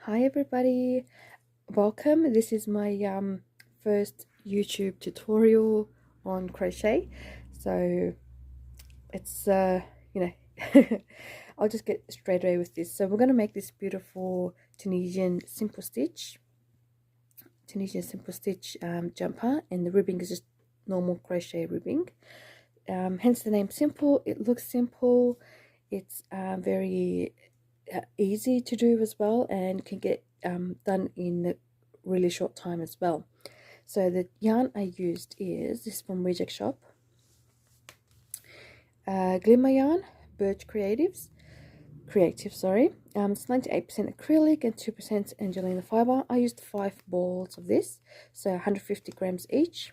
Hi everybody, welcome. This is my first YouTube tutorial on crochet, so it's I'll just get straight away with this. So we're going to make this beautiful Tunisian simple stitch jumper, and the ribbing is just normal crochet ribbing, hence the name simple. It looks simple, it's very easy to do as well, and can get done in a really short time as well. So the yarn I used is this from Reject Shop, Glimmer yarn, Birch Creative, sorry. It's 98% acrylic and 2% Angelina fiber. I used 5 balls of this, so 150 grams each.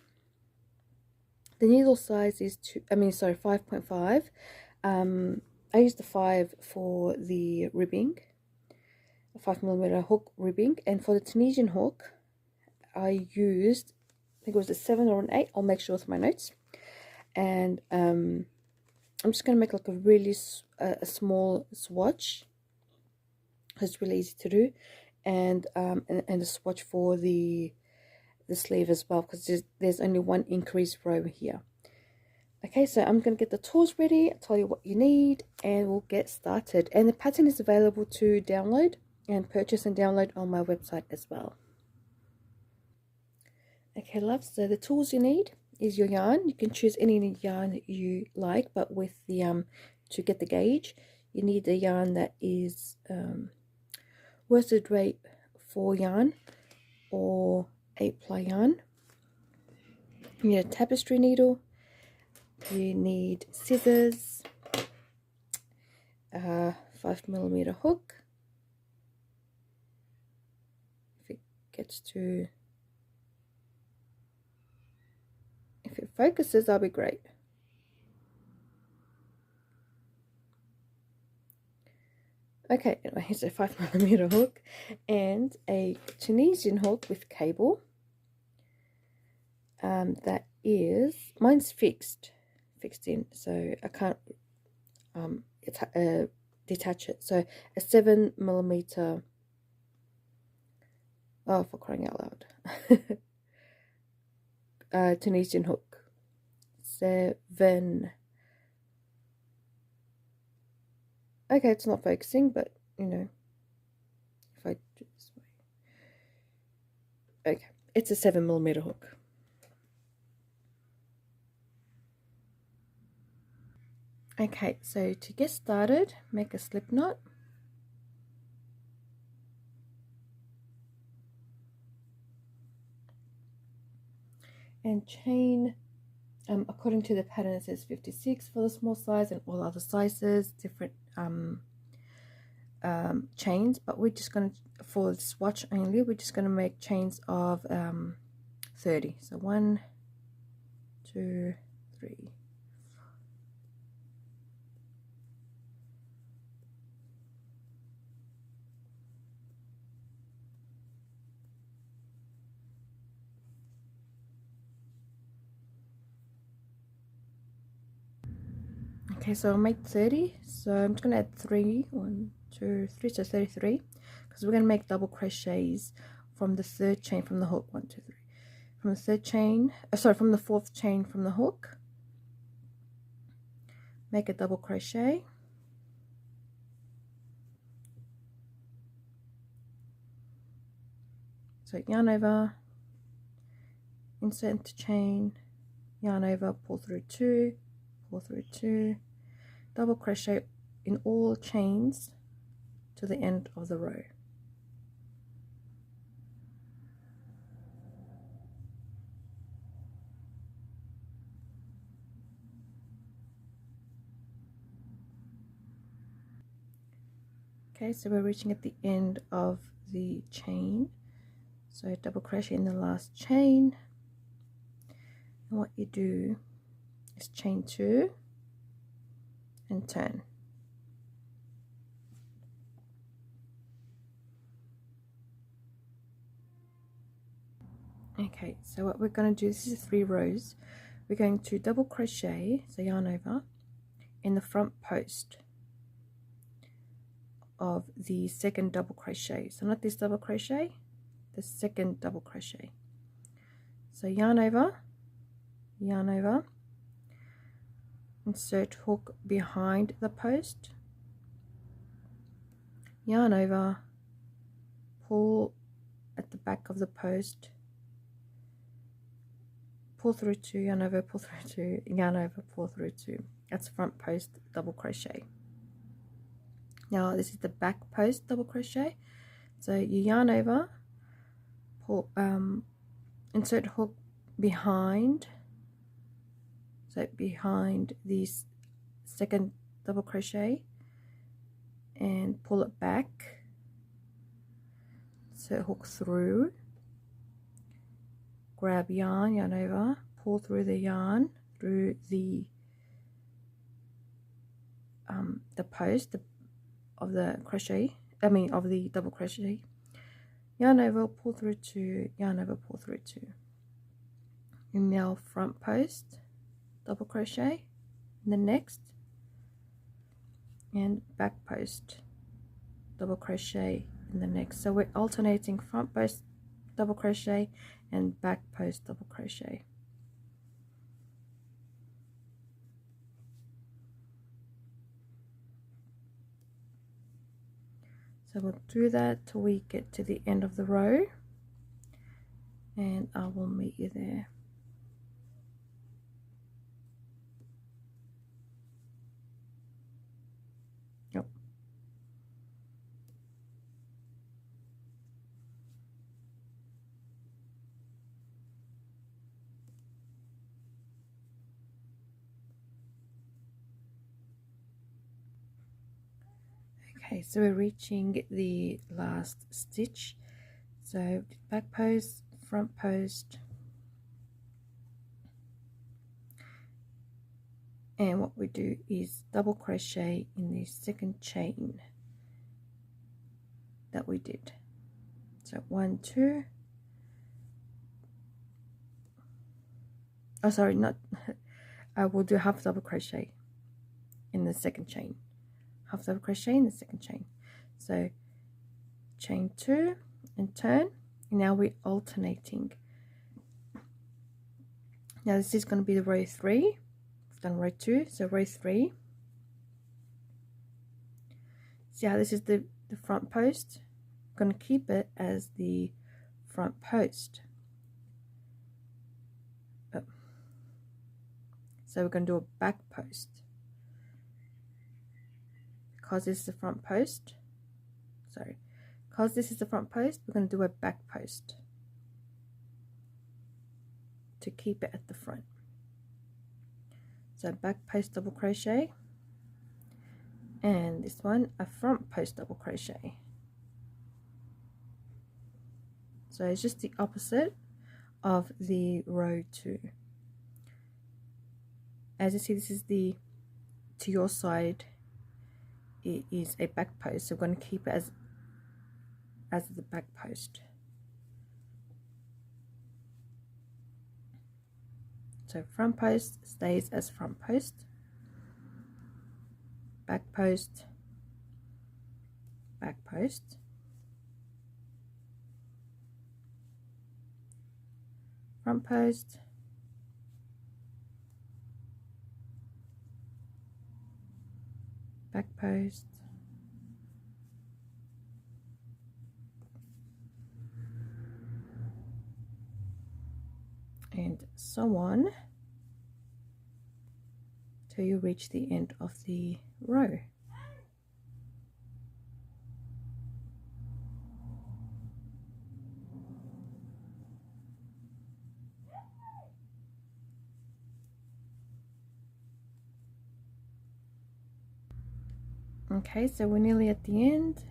The needle size is 5.5. I used the 5 for the ribbing, a 5mm hook ribbing, and for the Tunisian hook I used, I think it was a 7 or an 8. I'll make sure with my notes. And I'm just going to make like a really small swatch. It's really easy to do, and a swatch for the sleeve as well, because there's only one increased row here. Okay, so I'm going to get the tools ready, I'll tell you what you need, and we'll get started. And the pattern is available to download and purchase and download on my website as well. Okay, loves, so the tools you need is your yarn. You can choose any yarn that you like, but with the to get the gauge, you need the yarn that is worsted weight 4 yarn or 8-ply yarn. You need a tapestry needle. You need scissors, a 5mm hook. If it focuses, that'll be great. Okay, anyway, here's a 5mm hook and a Tunisian hook with cable. That is, mine's fixed in, so I can't detach it. So a 7mm, oh, for crying out loud, Tunisian hook, 7. Okay, it's not focusing, but you know, if I do this way, okay, it's a 7mm hook. Okay, so to get started, make a slip knot. And chain, according to the pattern, it says 56 for the small size, and all other sizes, different chains. But we're just going to, for the swatch only, we're just going to make chains of 30. So 1, 2, 3. Okay, so I'll make 30. So I'm just going to add 3, 1, 2, 3, so 33, because we're going to make double crochets from the 3rd chain from the hook. 1, 2, 3. From the 3rd chain, from the 4th chain from the hook, make a double crochet. So yarn over, insert into chain, yarn over, pull through 2, pull through 2, double crochet in all chains to the end of the row. Okay, so we're reaching at the end of the chain, so double crochet in the last chain, and what you do is chain 2 and turn. Okay, so what we're going to do, this is 3 rows, we're going to double crochet, so yarn over, in the front post of the second double crochet. So not this double crochet, the second double crochet. So yarn over, insert hook behind the post, yarn over, pull at the back of the post, pull through 2, yarn over, pull through 2, yarn over, pull through 2. That's front post double crochet. Now this is the back post double crochet. So you yarn over, pull, insert hook behind, so behind this second double crochet, and pull it back, insert hook through, grab yarn, yarn over, pull through the yarn through the post of the crochet, of the double crochet, yarn over, pull through 2, yarn over, pull through 2. And now front post double crochet in the next, and back post double crochet in the next. So we're alternating front post double crochet and back post double crochet. So we'll do that till we get to the end of the row, and I will meet you there. Yep. Okay, so we're reaching the last stitch. So back post, front post, and what we do is double crochet in the second chain that we did. So 1, 2, oh sorry, not I will do half double crochet in the second chain, half double crochet in the second chain. So chain 2 and turn. Now we're alternating. Now this is going to be the row 3. We've done row 2, so row 3. See how this is the front post? I'm going to keep it as the front post. Oh. So we're going to do a back post. Because this is the front post, sorry, because this is the front post, we're going to do a back post to keep it at the front. So back post double crochet, and this one a front post double crochet. So it's just the opposite of the row 2. As you see, this is the to your side, it is a back post, so we're going to keep it as the back post. So front post stays as front post, back post, back post, front post, back post, and so on till you reach the end of the row. Okay, so we're nearly at the end,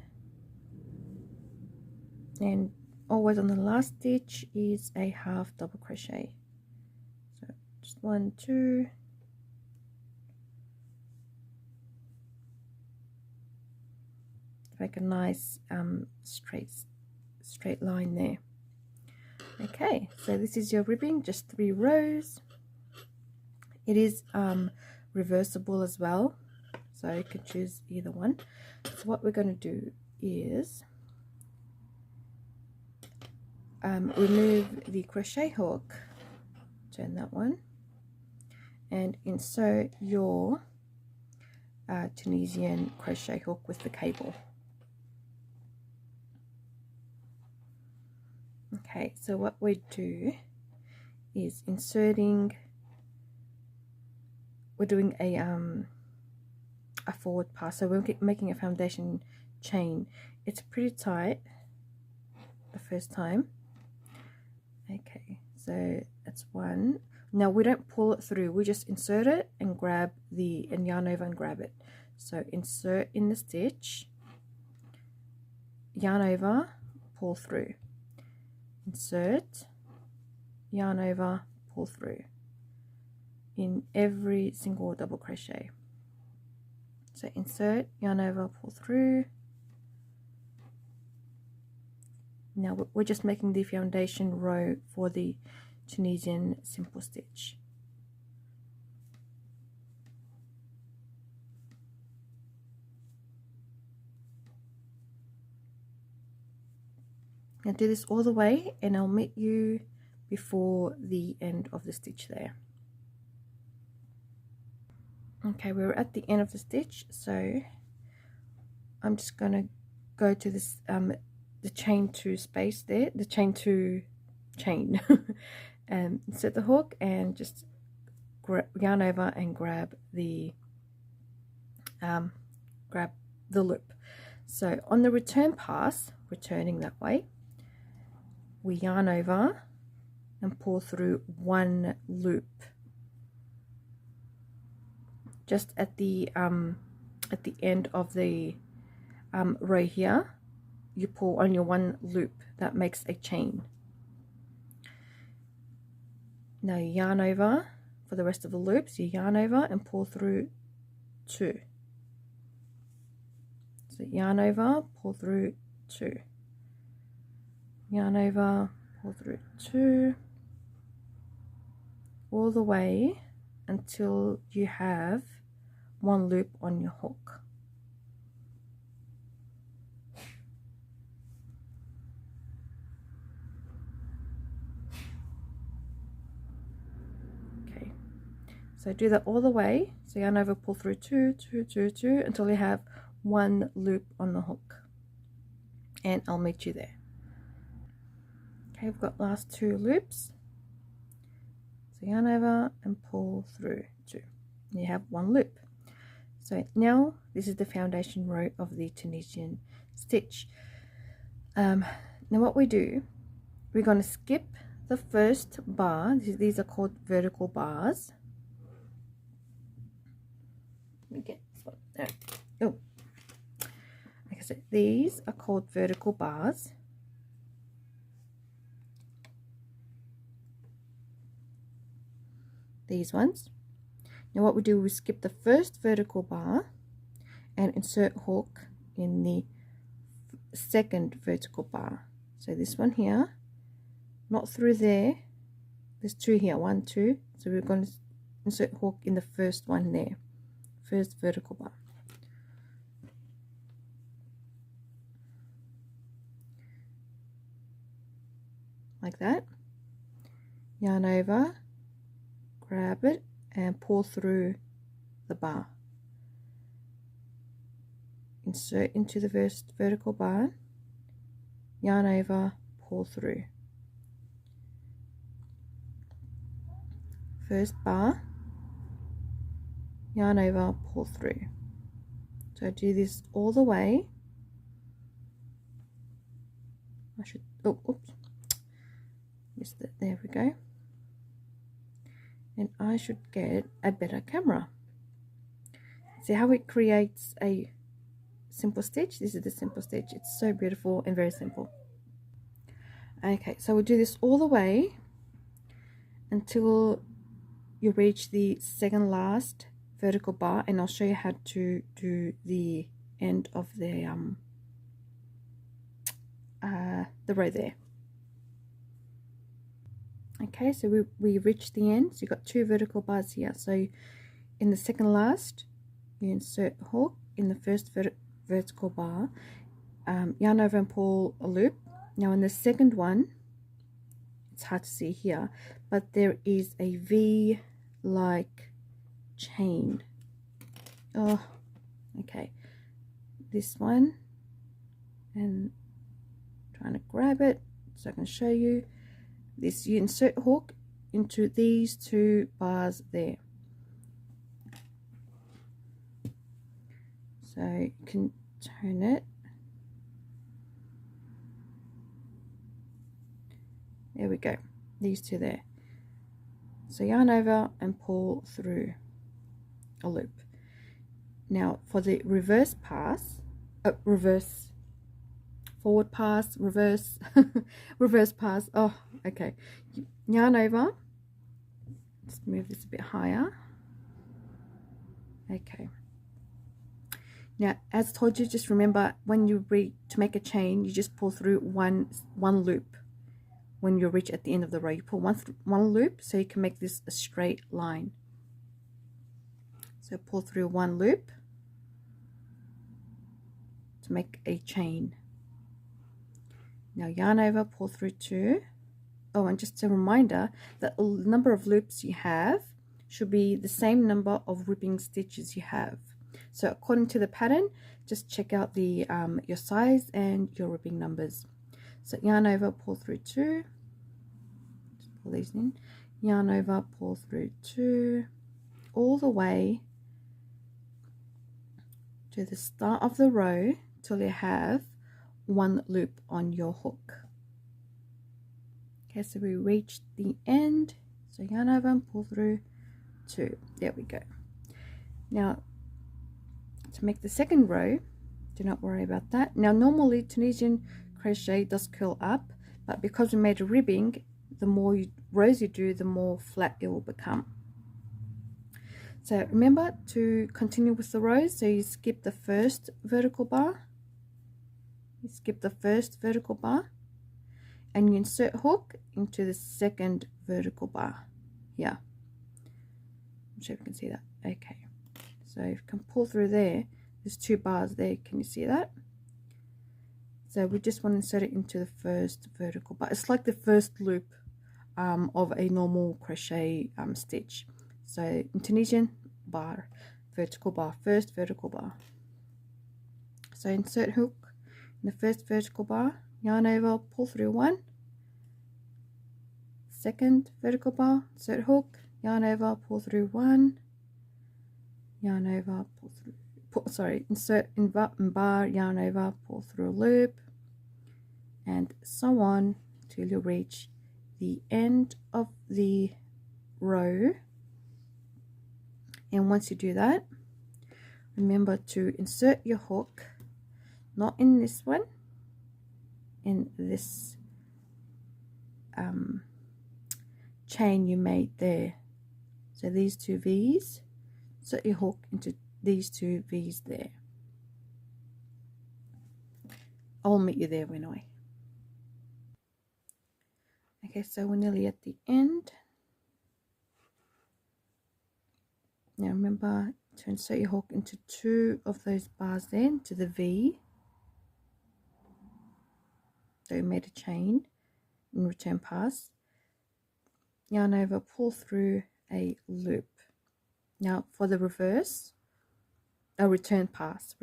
and always on the last stitch is a half double crochet. So just 1, 2, make a nice straight line there. Okay, so this is your ribbing, just 3 rows. It is reversible as well, so you can choose either one. So what we're going to do is remove the crochet hook, turn that one, and insert your Tunisian crochet hook with the cable. Okay, so what we do is we're doing a forward pass, so we're making a foundation chain. It's pretty tight the first time. Okay, so that's one. Now we don't pull it through, we just insert it and grab and yarn over and grab it. So insert in the stitch, yarn over, pull through, insert, yarn over, pull through in every single double crochet. So insert, yarn over, pull through. Now we're just making the foundation row for the Tunisian simple stitch. Now do this all the way, and I'll meet you before the end of the stitch there. Okay, we're at the end of the stitch, so I'm just going to go to this the chain to space there, the chain to chain, and insert the hook and just yarn over and grab the loop. So on the return pass, returning that way, we yarn over and pull through one loop. Just at the end of the row here, you pull on your one loop. That makes a chain. Now you yarn over for the rest of the loops. You yarn over and pull through two. So yarn over, pull through two. Yarn over, pull through two, all the way until you have one loop on your hook. Okay, so do that all the way. So yarn over, pull through two until you have one loop on the hook, and I'll meet you there. Okay, we've got last two loops. So yarn over and pull through two. You have one loop. So now this is the foundation row of the Tunisian stitch. Now what we do, we're going to skip the first bar. These are called vertical bars. Let me get this one. There. Oh, like I said, these are called vertical bars. These ones. Now what we do, we skip the first vertical bar and insert hook in the second vertical bar. So this one here, not through there, there's two here, 1, 2, so we're going to insert hook in the first one there, first vertical bar. Like that. Yarn over, grab it and pull through the bar. Insert into the first vertical bar, yarn over, pull through. First bar, yarn over, pull through. So do this all the way. I should, oh, oops, missed it, there we go. And I should get a better camera. See how it creates a simple stitch? This is the simple stitch. It's so beautiful and very simple. Okay, so we'll do this all the way until you reach the second last vertical bar, and I'll show you how to do the end of the row there. Okay, so we reached the end. So you've got two vertical bars here. So in the second last, you insert hook in the first vertical bar, yarn over and pull a loop. Now in the second one, it's hard to see here, but there is a V like chain. Oh, okay, this one, and trying to grab it so I can show you this. You insert hook into these two bars there, so you can turn it. There we go, these two there. So yarn over and pull through a loop. Now for the reverse pass, forward pass, reverse, reverse pass. Oh, okay. Yarn over. Let's move this a bit higher. Okay. Now, as I told you, just remember when you to make a chain, you just pull through one loop. When you reach at the end of the row, you pull one loop so you can make this a straight line. So pull through one loop to make a chain. Now yarn over, pull through two. Oh, and just a reminder that the number of loops you have should be the same number of ripping stitches you have. So according to the pattern, just check out the your size and your ripping numbers. So yarn over, pull through two, just pull these in, yarn over, pull through two, all the way to the start of the row till you have one loop on your hook. Okay, so we reached the end, so yarn over and pull through two. There we go. Now to make the second row, do not worry about that. Now normally Tunisian crochet does curl up, but because we made a ribbing, the more rows you do, the more flat it will become. So remember to continue with the rows. So you skip the first vertical bar, and you insert hook into the second vertical bar here. I'm sure you can see that. Okay, so you can pull through there. There's two bars there. Can you see that? So we just want to insert it into the first vertical bar. It's like the first loop of a normal crochet stitch. So in Tunisian, bar, vertical bar, first vertical bar. So insert hook in the first vertical bar, yarn over, pull through one, second vertical bar, insert hook, yarn over, pull through one, yarn over, pull through, insert in bar, yarn over, pull through a loop, and so on till you reach the end of the row. And once you do that, remember to insert your hook, not in this one, in this chain you made there. So these two V's, insert your hook into these two V's there. I'll meet you there anyway. Okay, so we're nearly at the end. Now remember to insert your hook into two of those bars there, into the V. So you made a chain in return pass. Yarn over, pull through a loop. Now for the reverse, a return pass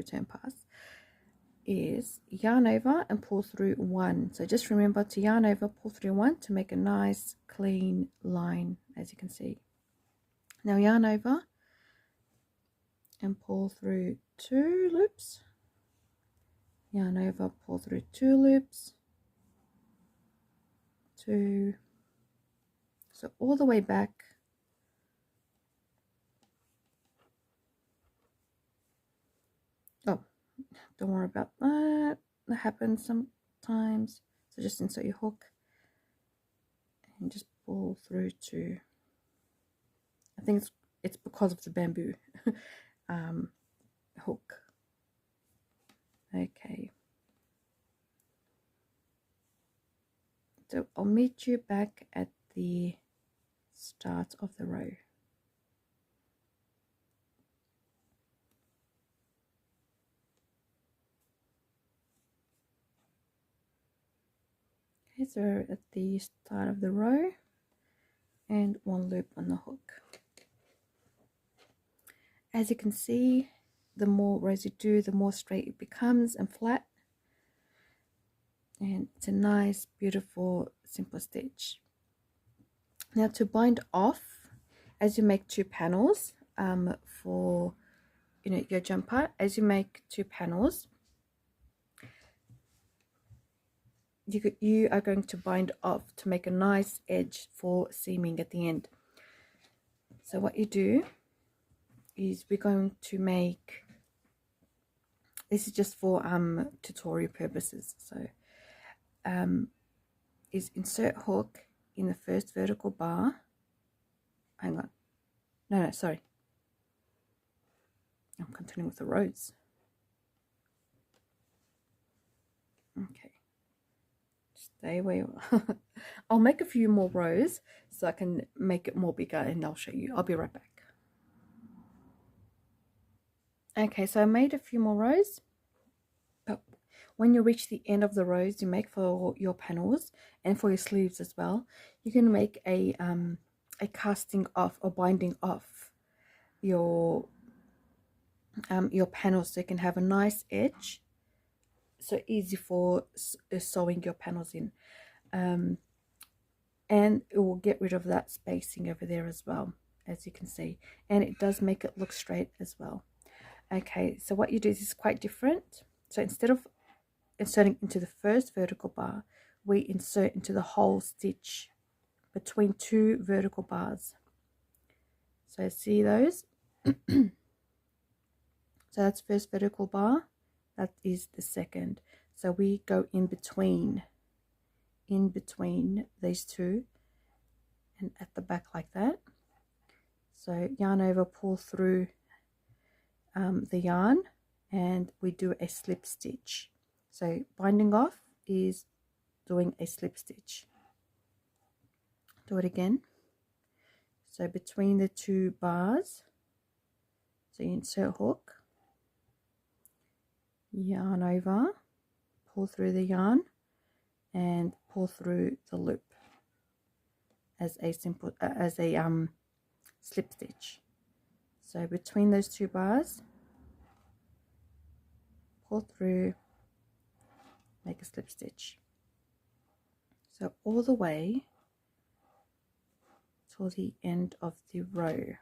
is yarn over and pull through one. So just remember to yarn over, pull through one to make a nice clean line, as you can see. Now yarn over and pull through two loops, yarn over, pull through two loops, two, so all the way back. Oh, don't worry about that, that happens sometimes. So just insert your hook and just pull through two. I think it's because of the bamboo hook. Okay, so I'll meet you back at the start of the row. Okay, so at the start of the row, and 1 loop on the hook. As you can see, the more rows you do, the more straight it becomes and flat, and it's a nice, beautiful, simple stitch. Now to bind off, as you make 2 panels for your jumper, as you make 2 panels, you are going to bind off to make a nice edge for seaming at the end. So what you do is we're going to make, this is just for tutorial purposes, so is insert hook in the first vertical bar. Hang on, no, sorry, I'm continuing with the rows. Okay, stay where you are. I'll make a few more rows so I can make it more bigger, and I'll show you. I'll be right back. Okay, so I made a few more rows, but when you reach the end of the rows you make for your panels and for your sleeves as well, you can make a casting off or binding off your panels, so you can have a nice edge, so easy for sewing your panels in, and it will get rid of that spacing over there as well, as you can see, and it does make it look straight as well. Okay, so what you do is quite different. So instead of inserting into the first vertical bar, we insert into the whole stitch between 2 vertical bars. So see those? So that's first vertical bar, that is the second. So we go in between these 2 and at the back like that. So yarn over, pull through the yarn, and we do a slip stitch. So binding off is doing a slip stitch. Do it again. So between the 2 bars, so you insert hook, yarn over, pull through the yarn, and pull through the loop as a simple slip stitch. So between those 2 bars, pull through, make a slip stitch. So all the way till the end of the row.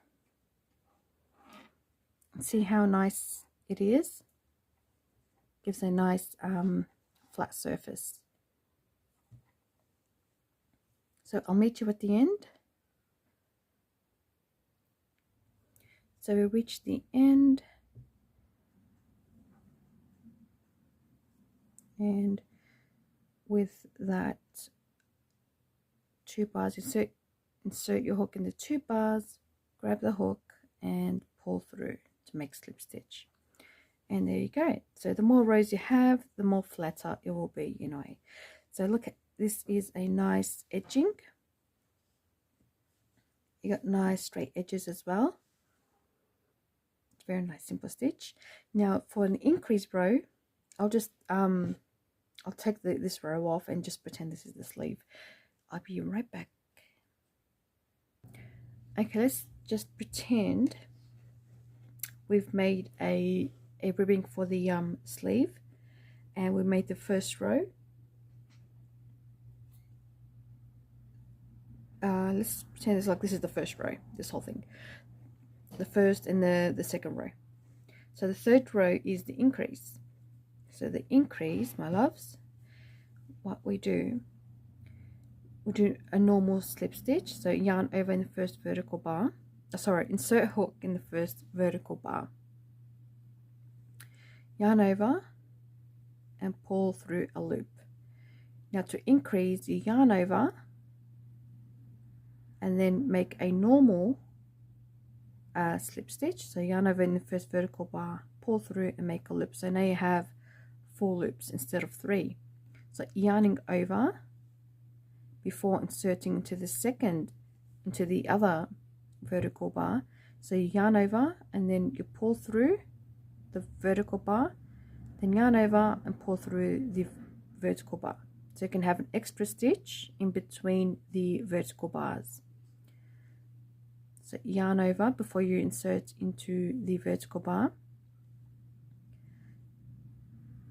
See how nice it is? Gives a nice flat surface. So I'll meet you at the end. So we reach the end, and with that 2 bars, insert your hook in the 2 bars, grab the hook and pull through to make slip stitch, and there you go. So the more rows you have, the more flatter it will be, So look at this, is a nice edging. You got nice straight edges as well. It's very nice simple stitch. Now for an increased row, I'll just I'll take this row off and just pretend this is the sleeve. I'll be right back. Okay, let's just pretend we've made a ribbing for the sleeve, and we made the first row. Let's pretend it's like this is the first row, this whole thing, the first and the second row. So the third row is the increase. So the increase, my loves, what we do a normal slip stitch. So yarn over in the first vertical bar, insert hook in the first vertical bar, yarn over and pull through a loop. Now to increase, you yarn over and then make a normal slip stitch. So yarn over in the first vertical bar, pull through and make a loop. So now you have 4 loops instead of 3. So yarning over before inserting into the other vertical bar. So you yarn over and then you pull through the vertical bar, then yarn over and pull through the vertical bar. so you can have an extra stitch in between the vertical bars. So yarn over before you insert into the vertical bar.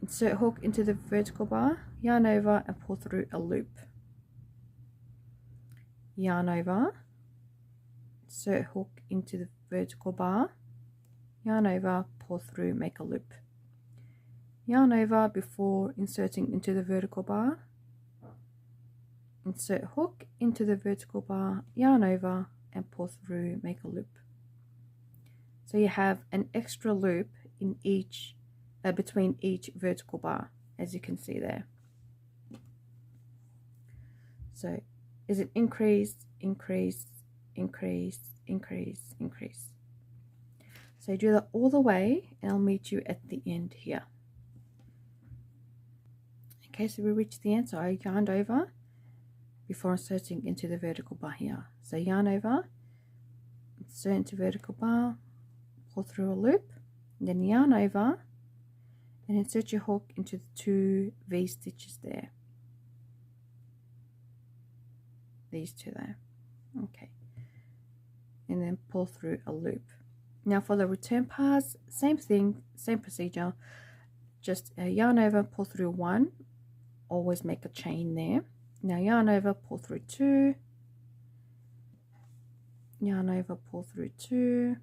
Insert hook into the vertical bar, yarn over and pull through a loop. Yarn over, insert hook into the vertical bar, yarn over, pull through, make a loop. Yarn over before inserting into the vertical bar, insert hook into the vertical bar, yarn over and pull through, make a loop. So you have an extra loop in each between each vertical bar, as you can see there. So is it increase, increase, increase, increase, increase. So do that all the way and I'll meet you at the end here. Okay, so we reached the end, so I yarned over before inserting into the vertical bar here. So yarn over, insert into vertical bar, pull through a loop, and then yarn over and insert your hook into the 2 V stitches there. These 2 there. Okay. And then pull through a loop. Now for the return pass, same thing, same procedure. Just yarn over, pull through 1. Always make a chain there. Now yarn over, pull through 2. Yarn over, pull through 2.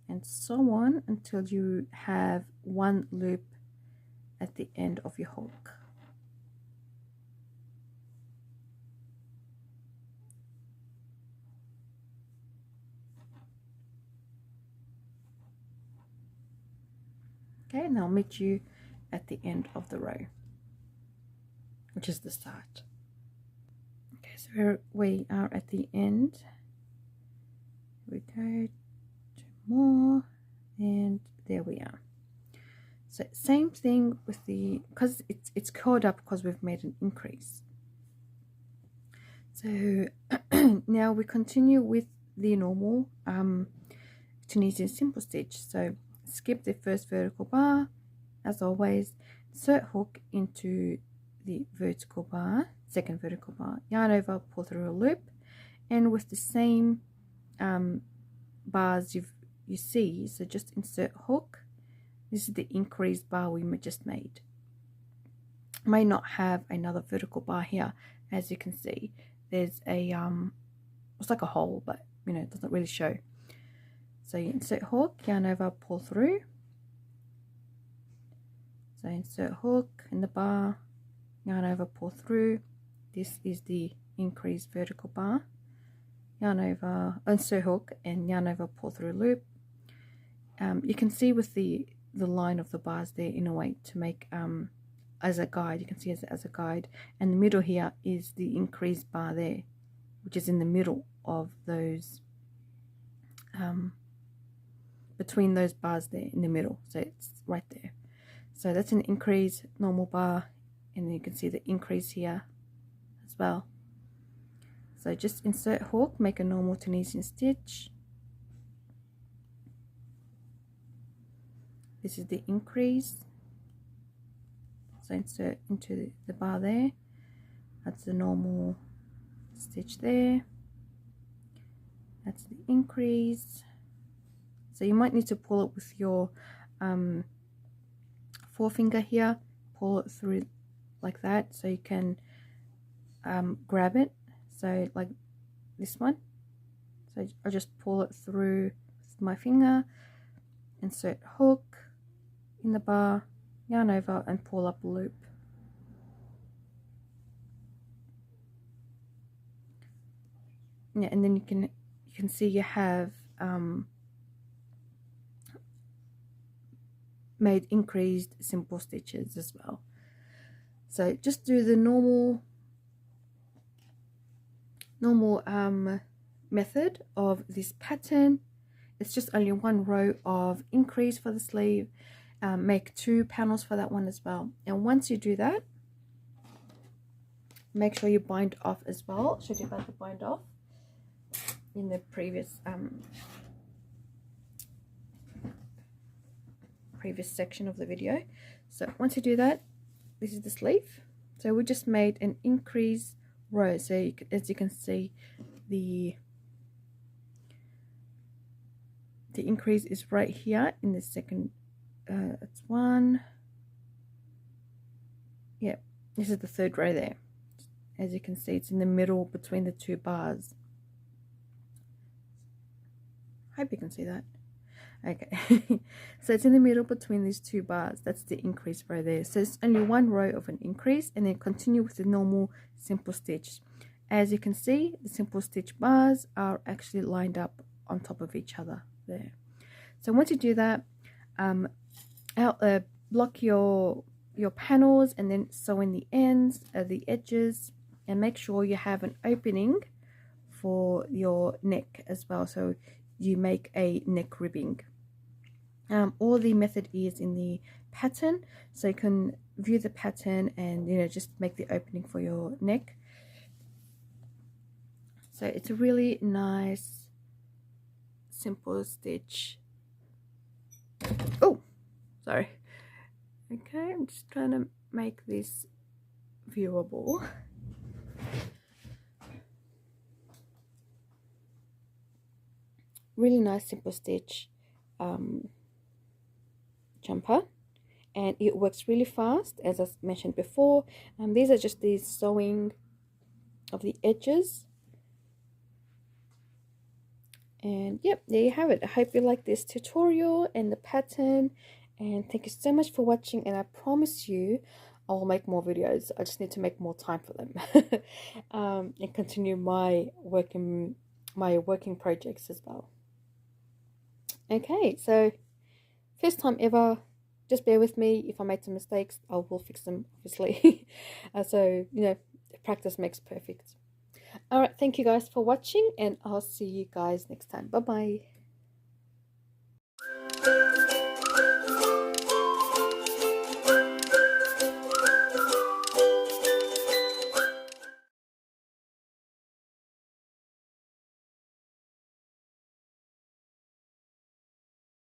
And so on until you have 1 loop at the end of your hook. Okay, and I'll meet you at the end of the row, which is the start. Okay, so here we are at the end. Here we go. More, and there we are. So same thing with the, because it's curled up because we've made an increase. So now we continue with the normal Tunisian simple stitch. So skip the first vertical bar, as always, insert hook into the vertical bar, second vertical bar, yarn over, pull through a loop, and with the same bars you see, so just insert hook. This is the increased bar we just made. May not have another vertical bar here, as you can see. There's a it's like a hole, but you know, it doesn't really show. So you insert hook, yarn over, pull through. So insert hook in the bar, yarn over, pull through. This is the increased vertical bar. Yarn over, insert hook and yarn over, pull through loop. You can see with the line of the bars there in a way to make as a guide. You can see as a guide, and the middle here is the increased bar there, which is in the middle of those between those bars there in the middle, so it's right there. So that's an increase normal bar, and then you can see the increase here as well. So just insert hook, make a normal Tunisian stitch. This is the increase. So insert into the bar there. That's the normal stitch there. That's the increase. So you might need to pull it with your forefinger here. Pull it through like that so you can grab it. So like this one. So I'll just pull it through with my finger. Insert hook in the bar, yarn over and pull up a loop. Yeah, and then you can see you have made increased simple stitches as well. So just do the normal method of this pattern. It's just only 1 row of increase for the sleeve. Make 2 panels for that one as well. And once you do that, make sure you bind off as well. Showed you about the bind off in the previous section of the video. So once you do that, this is the sleeve. So we just made an increase row. So as you can see, the increase is right here in the second. It's one. Yeah, this is the third row there. As you can see, it's in the middle between the two bars. I hope you can see that. Okay, so it's in the middle between these two bars. That's the increase row there. So it's only one row of an increase, and then continue with the normal simple stitch. As you can see, the simple stitch bars are actually lined up on top of each other there. So once you do that, block your panels and then sew in the ends, the edges, and make sure you have an opening for your neck as well. So you make a neck ribbing. All the method is in the pattern, so you can view the pattern and just make the opening for your neck. So it's a really nice simple stitch. Oh, sorry. Okay, I'm just trying to make this viewable. Really nice simple stitch jumper, and it works really fast, as I mentioned before. These are just the sewing of the edges, and yep, there you have it. I hope you like this tutorial and the pattern, and thank you so much for watching, and I promise you I'll make more videos. I just need to make more time for them and continue my working projects as well. Okay, so first time ever, just bear with me. If I made some mistakes, I will fix them, obviously. So practice makes perfect. All right, thank you guys for watching, and I'll see you guys next time. Bye bye.